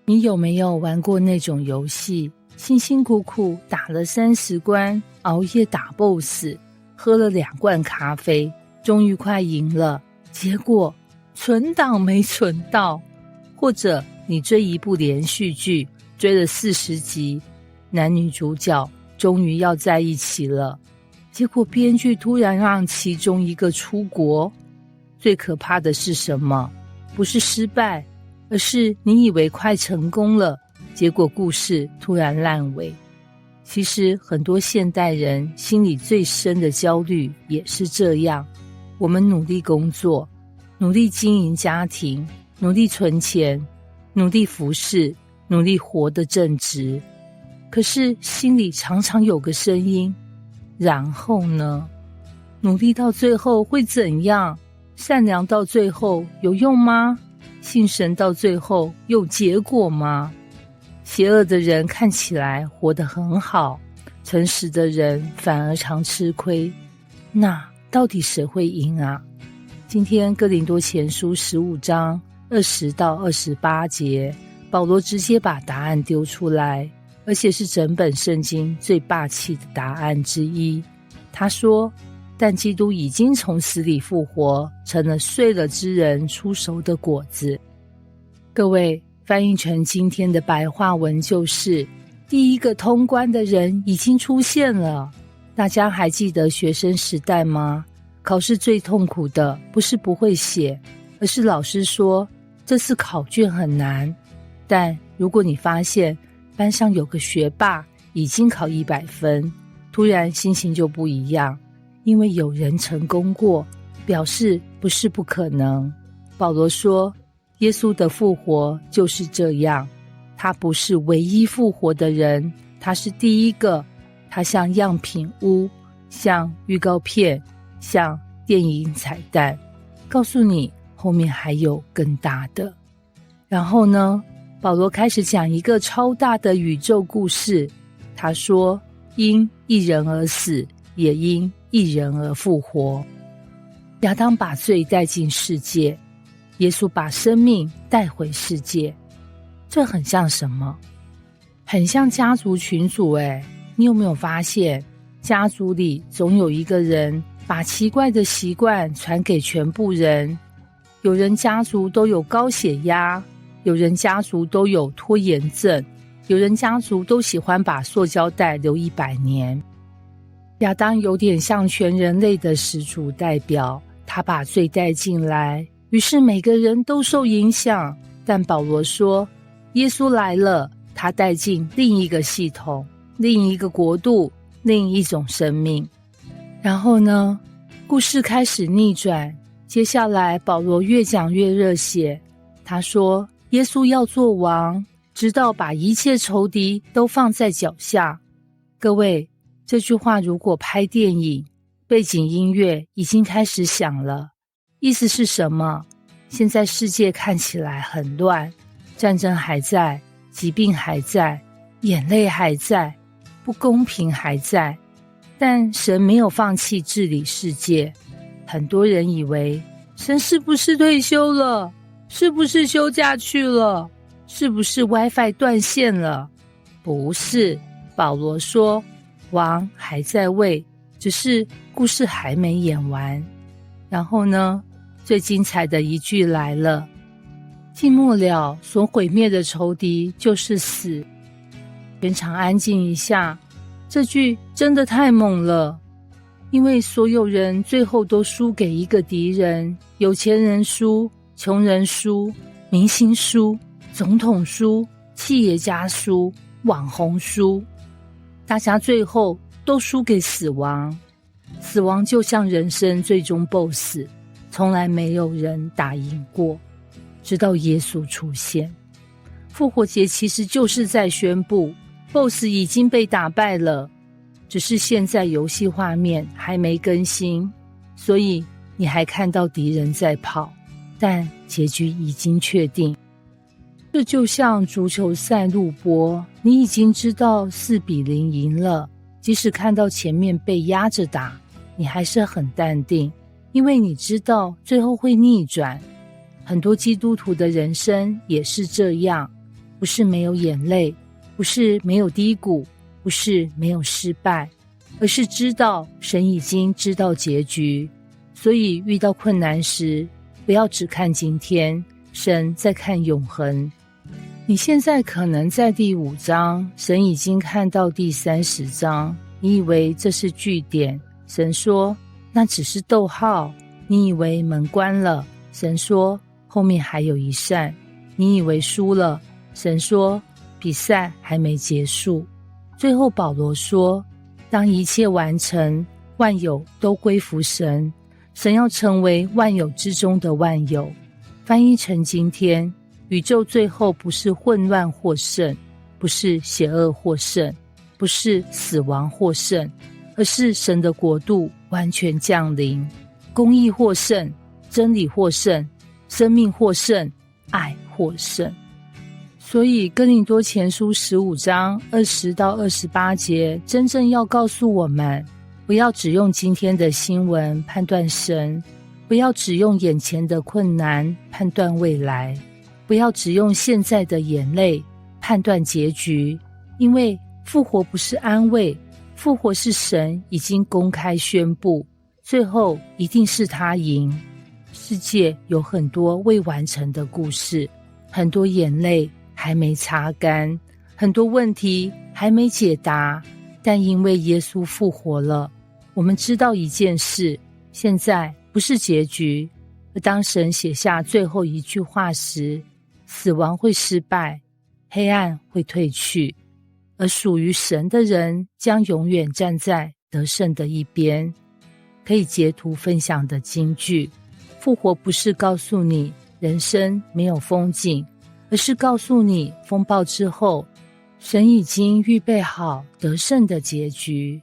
你有沒有玩過那種遊戲，辛辛苦苦打了30關，熬夜打 BOSS， 喝了2罐咖啡，終於快贏了，結果存檔沒存到？或者你追一部連續劇，追了40集，男女主角終於要在一起了，結果編劇突然讓其中一個出國。最可怕的是什麼？不是失敗，而是你以為快成功了，結果故事突然爛尾。其實很多現代人心裡最深的焦慮也是這樣，我們努力工作，努力經營家庭，努力存錢，努力服侍，努力活得正直，可是心裡常常有個聲音，然後呢？努力到最後會怎樣？善良到最後有用嗎？信神到最後有結果嗎？邪惡的人看起來活得很好，誠實的人反而常吃虧，那到底誰會贏啊？今天哥林多前書15章20到28節，保羅直接把答案丟出來，而且是整本聖經最霸氣的答案之一。他說，但基督已經從死裡復活，成了睡了之人初熟的果子。各位，翻譯成今天的白話文就是第一個通關的人已經出現了。大家還記得學生時代嗎？考試最痛苦的不是不會寫，而是老師說這次考卷很難。但如果你發現班上有個學霸已經考100分，突然心情就不一樣，因為有人成功過，表示不是不可能。保羅說，耶穌的復活就是這樣，他不是唯一復活的人，他是第一個。他像樣品屋，像預告片，像電影彩蛋，告訴你後面還有更大的。然後呢，保羅開始講一個超大的宇宙故事。他說，因一人而死，也因一人而復活。亞當把罪帶進世界，耶穌把生命帶回世界。這很像什麼？很像家族群組誒。你有沒有發現，家族裡總有一個人把奇怪的習慣傳給全部人？有人家族都有高血壓，有人家族都有拖延症，有人家族都喜歡把塑膠袋留100年。亞當有點像全人類的始祖代表，他把罪帶進來，於是每個人都受影響。但保羅說，耶穌來了，他帶進另一個系統，另一個國度，另一種生命。然後呢，故事開始逆轉。接下來保羅越講越熱血，他說耶穌要做王，直到把一切仇敵都放在腳下。各位，這句話如果拍電影，背景音樂已經開始響了，意思是什麼？現在世界看起來很亂，戰爭還在，疾病還在，眼淚還在，不公平還在，但神沒有放棄治理世界。很多人以為神是不是退休了？是不是休假去了？是不是 WiFi 斷線了？不是，保羅說王還在位，只是故事還沒演完。然後呢，最精彩的一句來了，盡末了，所毀滅的仇敵就是死。全場安靜一下，這句真的太猛了，因為所有人最後都輸給一個敵人，有錢人輸，窮人輸，明星輸，總統輸，企業家輸，網紅輸，大家最後都輸給死亡。死亡就像人生最終 BOSS， 從來沒有人打贏過，直到耶穌出現。復活節其實就是在宣布BOSS 已經被打敗了，只是現在遊戲畫面還沒更新，所以你還看到敵人在跑，但結局已經確定。這就像足球賽錄播，你已經知道4-0贏了，即使看到前面被壓着打，你還是很淡定，因為你知道最後會逆轉。很多基督徒的人生也是這樣，不是沒有眼淚，不是沒有低谷，不是沒有失敗，而是知道神已經知道結局。所以遇到困難時，不要只看今天，神在看永恆。你現在可能在第5章，神已經看到第30章，你以為這是句點，神說那只是逗號。你以為門關了，神說後面還有一扇。你以為輸了，神說比賽還沒結束。最後保羅說，當一切完成，萬有都歸服神，神要成為萬有之中的萬有。翻譯成今天，宇宙最後不是混亂獲勝，不是邪惡獲勝，不是死亡獲勝，而是神的國度完全降臨，公義獲勝，真理獲勝，生命獲勝，愛獲勝。所以哥林多前書15章20到28節真正要告訴我們，不要只用今天的新聞判斷神，不要只用眼前的困難判斷未來，不要只用現在的眼淚判斷結局，因為復活不是安慰，復活是神已經公開宣布，最後一定是他贏。世界有很多未完成的故事，很多眼淚還沒擦乾，很多問題還沒解答，但因為耶穌復活了，我們知道一件事，現在不是結局。而當神寫下最後一句話時，死亡會失敗，黑暗會退去，而屬於神的人將永遠站在得勝的一邊。可以截圖分享的金句，復活不是告訴你人生沒有風景，而是告訴你風暴之後，神已經預備好得勝的結局。